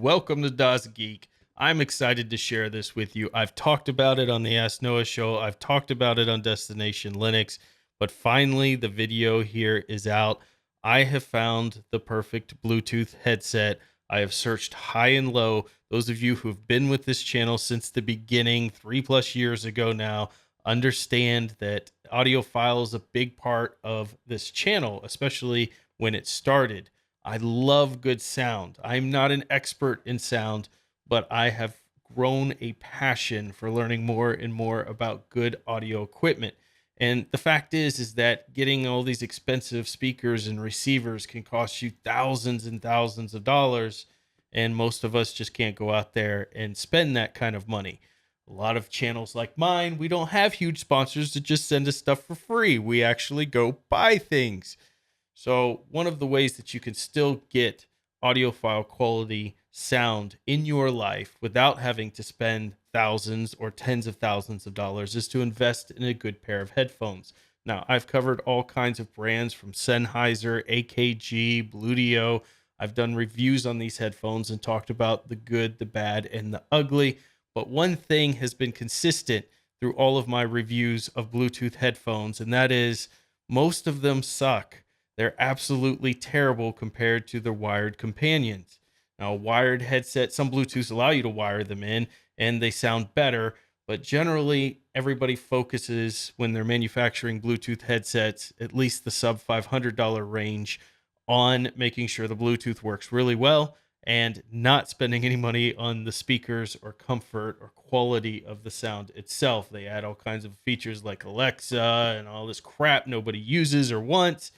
welcome to DasGeek. I'm excited to share this with you. I've talked about it on the Ask Noah show. I've talked about it on Destination Linux, but finally the video here is out. I have found the perfect Bluetooth headset. I have searched high and low. Those of you who've been with this channel since the beginning, 3+ years ago now, understand that audiophile is a big part of this channel, especially when it started. I love good sound. I'm not an expert in sound, but I have grown a passion for learning more and more about good audio equipment. And the fact is that getting all these expensive speakers and receivers can cost you thousands and thousands of dollars. And most of us just can't go out there and spend that kind of money. A lot of channels like mine, we don't have huge sponsors that just send us stuff for free. We actually go buy things. So one of the ways that you can still get audiophile quality sound in your life without having to spend thousands or tens of thousands of dollars is to invest in a good pair of headphones. Now, I've covered all kinds of brands from Sennheiser, AKG, Bluetooth. I've done reviews on these headphones and talked about the good, the bad, and the ugly. But one thing has been consistent through all of my reviews of Bluetooth headphones, and that is most of them suck. They're absolutely terrible compared to the wired companions. Now, a wired headset, some Bluetooths allow you to wire them in and they sound better, but generally everybody focuses when they're manufacturing Bluetooth headsets, at least the sub $500 range, on making sure the Bluetooth works really well and not spending any money on the speakers or comfort or quality of the sound itself. They add all kinds of features like Alexa and all this crap nobody uses or wants,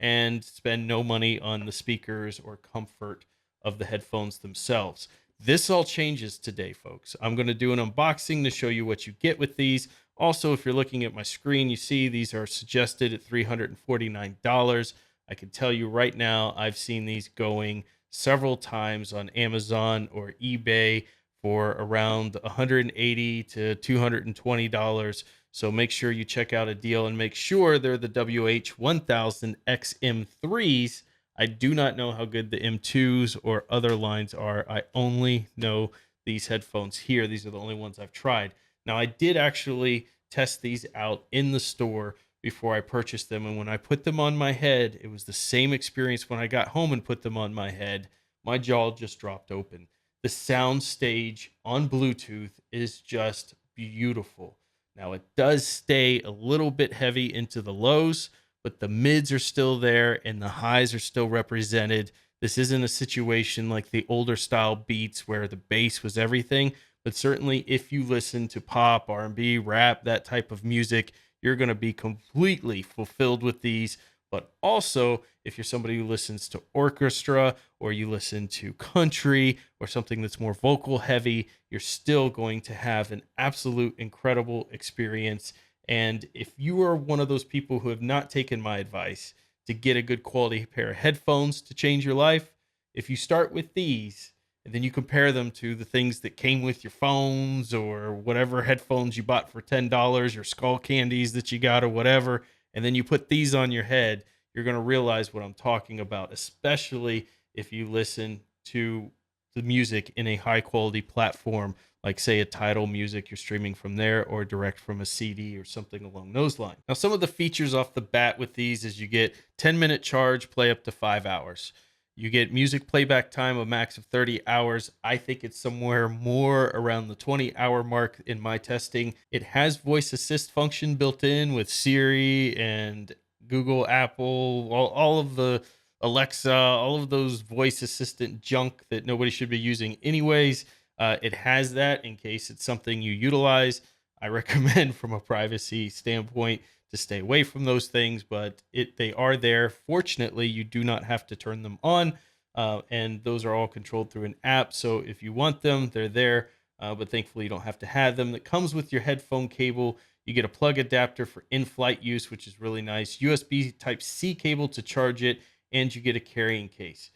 and spend no money on the speakers or comfort of the headphones themselves. This all changes today, folks. I'm going to do an unboxing to show you what you get with these. Also, if you're looking at my screen, you see these are suggested at $349. I can tell you right now, I've seen these going several times on Amazon or eBay for around $180 to $220. So make sure you check out a deal and make sure they're the WH-1000X M3s. I do not know how good the M2s or other lines are. I only know these headphones here. These are the only ones I've tried. Now, I did actually test these out in the store before I purchased them. And when I put them on my head, it was the same experience when I got home and put them on my head. My jaw just dropped open. The sound stage on Bluetooth is just beautiful. Now, it does stay a little bit heavy into the lows, but the mids are still there and the highs are still represented. This isn't a situation like the older style beats where the bass was everything, but certainly if you listen to pop, R&B, rap, that type of music, you're going to be completely fulfilled with these. But also, if you're somebody who listens to orchestra or you listen to country or something that's more vocal heavy, you're still going to have an absolute incredible experience. And if you are one of those people who have not taken my advice to get a good quality pair of headphones to change your life, if you start with these and then you compare them to the things that came with your phones or whatever headphones you bought for $10, your skull candies that you got or whatever, and then you put these on your head, you're going to realize what I'm talking about, especially if you listen to the music in a high quality platform, like say a Tidal Music, you're streaming from there, or direct from a CD or something along those lines. Now, some of the features off the bat with these is you get 10-minute charge, play up to 5 hours. You get music playback time, a max of 30 hours. I think it's somewhere more around the 20-hour mark in my testing. It has voice assist function built in with Siri and Google, Apple, all of the Alexa, all of those voice assistant junk that nobody should be using anyways. It has that in case it's something you utilize. I recommend from a privacy standpoint to stay away from those things, but they are there. Fortunately, you do not have to turn them on, and those are all controlled through an app. So if you want them, they're there, but thankfully you don't have to have them. That comes with your headphone cable. You get a plug adapter for in-flight use, which is really nice. USB Type-C cable to charge it, and you get a carrying case.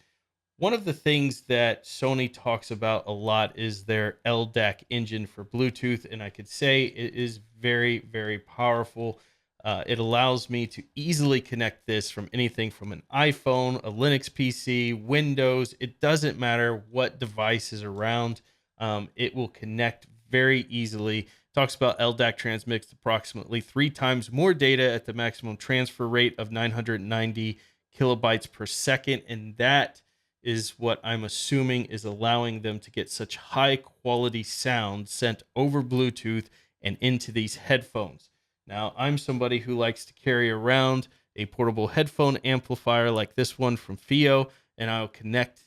One of the things that Sony talks about a lot is their LDAC engine for Bluetooth, and I could say it is very, very powerful. It allows me to easily connect this from anything from an iPhone, a Linux PC, Windows. It doesn't matter what device is around. It will connect very easily. Talks about LDAC transmits approximately 3 times more data at the maximum transfer rate of 990 kilobytes per second. And that is what I'm assuming is allowing them to get such high quality sound sent over Bluetooth and into these headphones. Now, I'm somebody who likes to carry around a portable headphone amplifier like this one from Fio, and I'll connect,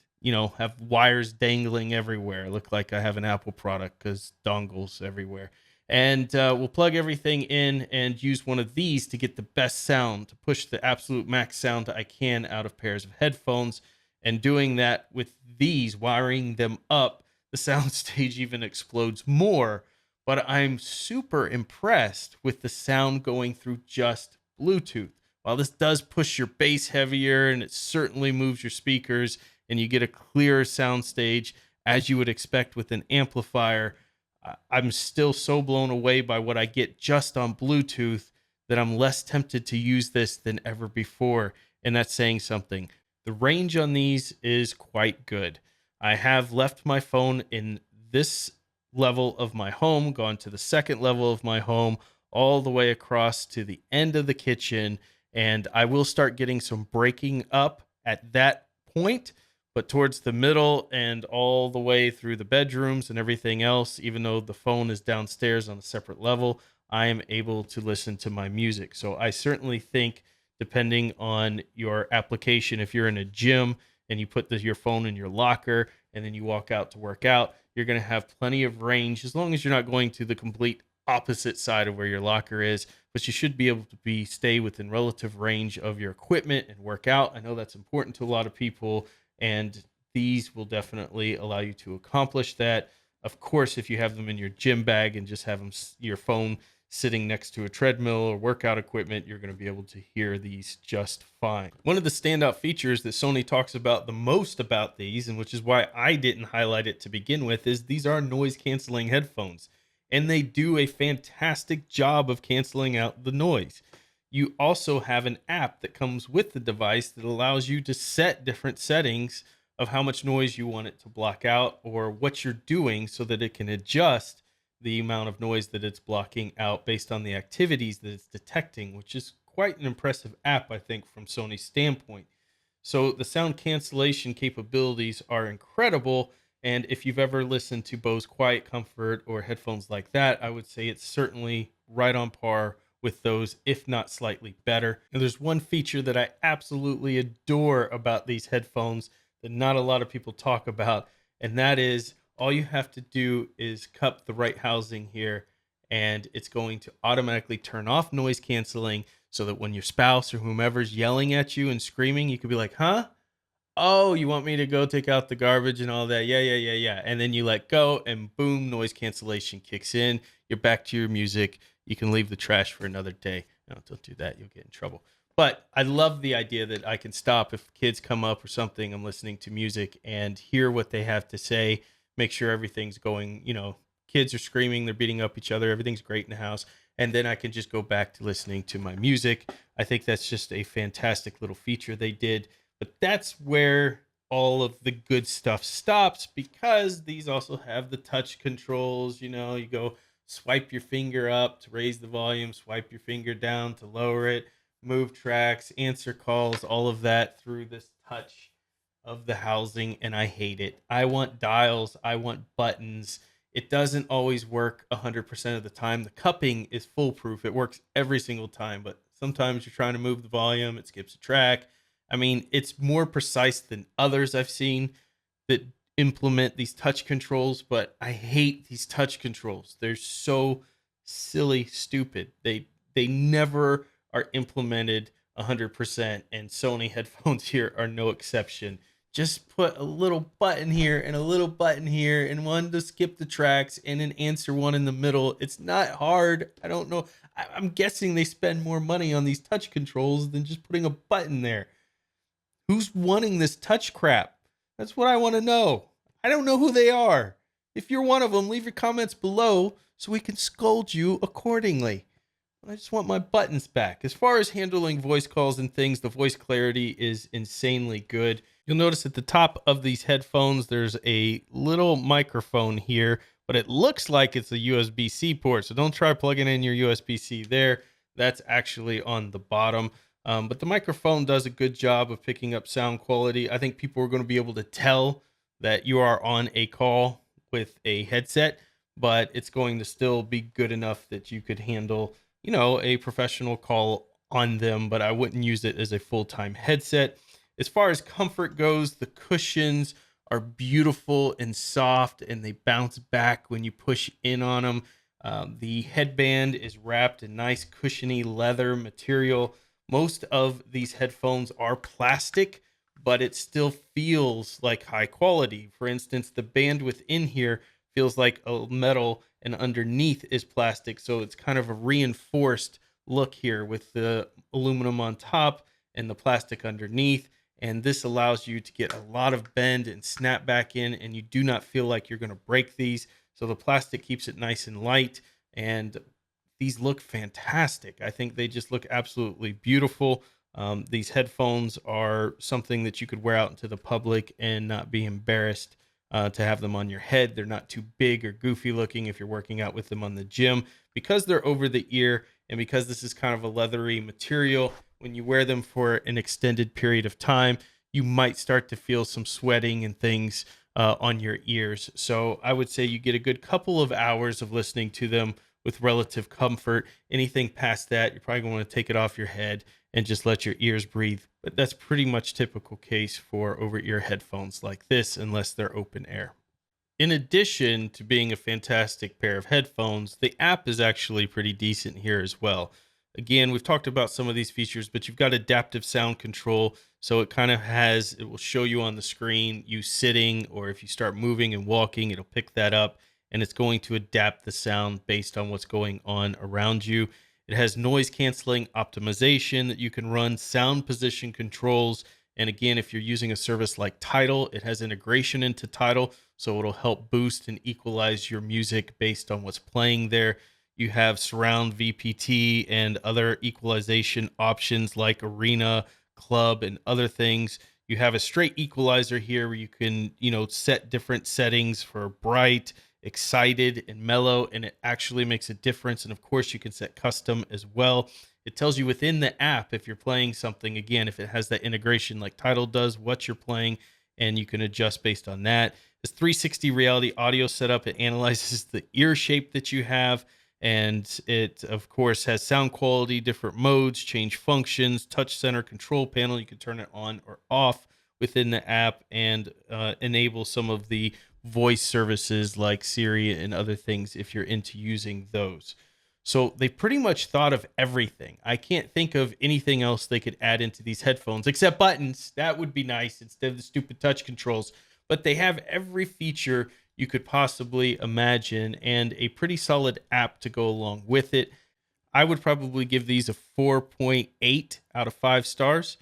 have wires dangling everywhere. Look like I have an Apple product because dongles everywhere. And we'll plug everything in and use one of these to get the best sound, to push the absolute max sound I can out of pairs of headphones. And doing that with these, wiring them up, the soundstage even explodes more. But I'm super impressed with the sound going through just Bluetooth. While this does push your bass heavier and it certainly moves your speakers and you get a clearer soundstage as you would expect with an amplifier, I'm still so blown away by what I get just on Bluetooth that I'm less tempted to use this than ever before. And that's saying something. The range on these is quite good. I have left my phone in this level of my home, gone to the second level of my home, all the way across to the end of the kitchen, and I will start getting some breaking up at that point. But towards the middle and all the way through the bedrooms and everything else, even though the phone is downstairs on a separate level, I am able to listen to my music. So I certainly think, depending on your application, if you're in a gym and you put your phone in your locker and then you walk out to work out, you're going to have plenty of range as long as you're not going to the complete opposite side of where your locker is. But you should be able to stay within relative range of your equipment and work out. I know that's important to a lot of people, and these will definitely allow you to accomplish that. Of course, if you have them in your gym bag and just have your phone sitting next to a treadmill or workout equipment, you're going to be able to hear these just fine. One of the standout features that Sony talks about the most about these, and which is why I didn't highlight it to begin with, is these are noise canceling headphones, and they do a fantastic job of canceling out the noise. You also have an app that comes with the device that allows you to set different settings of how much noise you want it to block out or what you're doing, so that it can adjust the amount of noise that it's blocking out based on the activities that it's detecting, which is quite an impressive app, I think, from Sony's standpoint. So the sound cancellation capabilities are incredible. And if you've ever listened to Bose Quiet Comfort or headphones like that, I would say it's certainly right on par with those, if not slightly better. And there's one feature that I absolutely adore about these headphones that not a lot of people talk about, and that is all you have to do is cup the right housing here, and it's going to automatically turn off noise canceling, so that when your spouse or whomever's yelling at you and screaming, you could be like, huh? Oh, you want me to go take out the garbage and all that? Yeah, yeah, yeah, yeah. And then you let go, and boom, noise cancellation kicks in. You're back to your music. You can leave the trash for another day. No, don't do that. You'll get in trouble. But I love the idea that I can stop if kids come up or something. I'm listening to music and hear what they have to say, make sure everything's going, kids are screaming, they're beating up each other, everything's great in the house. And then I can just go back to listening to my music. I think that's just a fantastic little feature they did. But that's where all of the good stuff stops, because these also have the touch controls. You go swipe your finger up to raise the volume, swipe your finger down to lower it, move tracks, answer calls, all of that through this touch of the housing. And I hate it. I want dials, I want buttons. It doesn't always work 100% of the time. The cupping is foolproof. It works every single time, but sometimes you're trying to move the volume, it skips a track. I mean, it's more precise than others I've seen that implement these touch controls, but I hate these touch controls. They're so silly, stupid. They never are implemented 100%, and Sony headphones here are no exception. Just put a little button here and a little button here, and one to skip the tracks and an answer one in the middle. It's not hard. I don't know. I'm guessing they spend more money on these touch controls than just putting a button there. Who's wanting this touch crap? That's what I want to know. I don't know who they are. If you're one of them, leave your comments below so we can scold you accordingly. I just want my buttons back. As far as handling voice calls and things, the voice clarity is insanely good. You'll notice at the top of these headphones, there's a little microphone here, but it looks like it's a USB-C port. So don't try plugging in your USB-C there. That's actually on the bottom. But the microphone does a good job of picking up sound quality. I think people are going to be able to tell that you are on a call with a headset, but it's going to still be good enough that you could handle, a professional call on them, but I wouldn't use it as a full-time headset. As far as comfort goes, the cushions are beautiful and soft, and they bounce back when you push in on them. The headband is wrapped in nice cushiony leather material. Most of these headphones are plastic, but it still feels like high quality. For instance, the band within here feels like a metal, and underneath is plastic. So it's kind of a reinforced look here with the aluminum on top and the plastic underneath. And this allows you to get a lot of bend and snap back in, and you do not feel like you're going to break these. So the plastic keeps it nice and light, and these look fantastic. I think they just look absolutely beautiful. These headphones are something that you could wear out into the public and not be embarrassed to have them on your head. They're not too big or goofy looking if you're working out with them on the gym. Because they're over the ear and because this is kind of a leathery material, when you wear them for an extended period of time, you might start to feel some sweating and things on your ears. So I would say you get a good couple of hours of listening to them with relative comfort. Anything past that, you're probably going to want to take it off your head and just let your ears breathe. But that's pretty much typical case for over-ear headphones like this, unless they're open air. In addition to being a fantastic pair of headphones, the app is actually pretty decent here as well. Again, we've talked about some of these features, but you've got adaptive sound control. So it will show you on the screen, you sitting, or if you start moving and walking, it'll pick that up and it's going to adapt the sound based on what's going on around you. It has noise canceling optimization that you can run, sound position controls. And again, if you're using a service like Tidal, it has integration into Tidal. So it'll help boost and equalize your music based on what's playing there. You have surround VPT and other equalization options like arena, club, and other things. You have a straight equalizer here where you can, set different settings for bright, excited, and mellow, and it actually makes a difference. And of course, you can set custom as well. It tells you within the app if you're playing something, again, if it has that integration like Tidal does, what you're playing, and you can adjust based on that. This 360 reality audio setup, it analyzes the ear shape that you have. And it, of course, has sound quality, different modes, change functions, touch center control panel. You can turn it on or off within the app and enable some of the voice services like Siri and other things if you're into using those. So they pretty much thought of everything. I can't think of anything else they could add into these headphones except buttons. That would be nice instead of the stupid touch controls. But they have every feature you could possibly imagine and a pretty solid app to go along with it. I would probably give these a 4.8 out of 5 stars.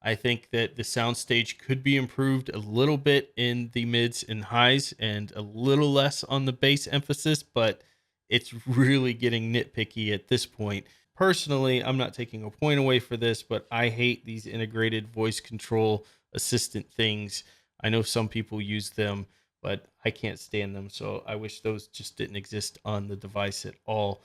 I think that the soundstage could be improved a little bit in the mids and highs and a little less on the bass emphasis, but it's really getting nitpicky at this point. Personally, I'm not taking a point away for this, but I hate these integrated voice control assistant things. I know some people use them, but I can't stand them. So I wish those just didn't exist on the device at all.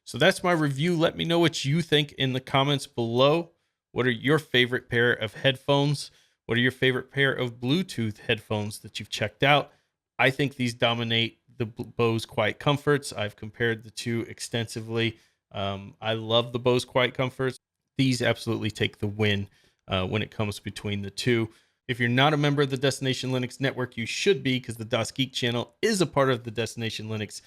So that's my review. Let me know what you think in the comments below. What are your favorite pair of headphones? What are your favorite pair of Bluetooth headphones that you've checked out? I think these dominate the Bose Quiet Comforts. I've compared the two extensively. I love the Bose Quiet Comforts. These absolutely take the win when it comes between the two. If you're not a member of the Destination Linux Network, you should be, because the DasGeek channel is a part of the Destination Linux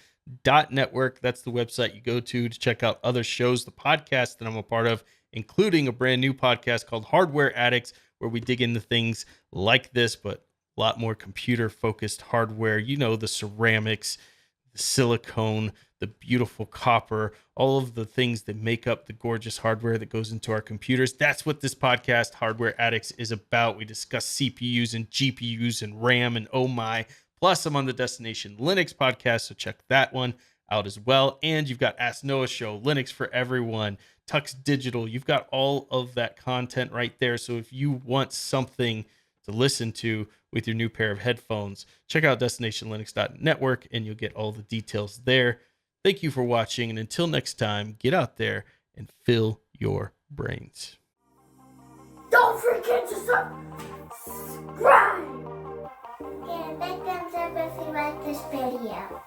.network. That's the website you go to check out other shows, the podcast that I'm a part of, including a brand new podcast called Hardware Addicts, where we dig into things like this, but a lot more computer focused hardware. The ceramics, the silicone, the beautiful copper, all of the things that make up the gorgeous hardware that goes into our computers. That's what this podcast, Hardware Addicts, is about. We discuss CPUs and GPUs and RAM and oh my. Plus, I'm on the Destination Linux podcast, so check that one out as well. And you've got Ask Noah Show, Linux for Everyone, Tux Digital. You've got all of that content right there. So if you want something to listen to with your new pair of headphones, check out destinationlinux.network and you'll get all the details there. Thank you for watching. And until next time, get out there and fill your brains. Don't forget to subscribe! And make them if you like this video.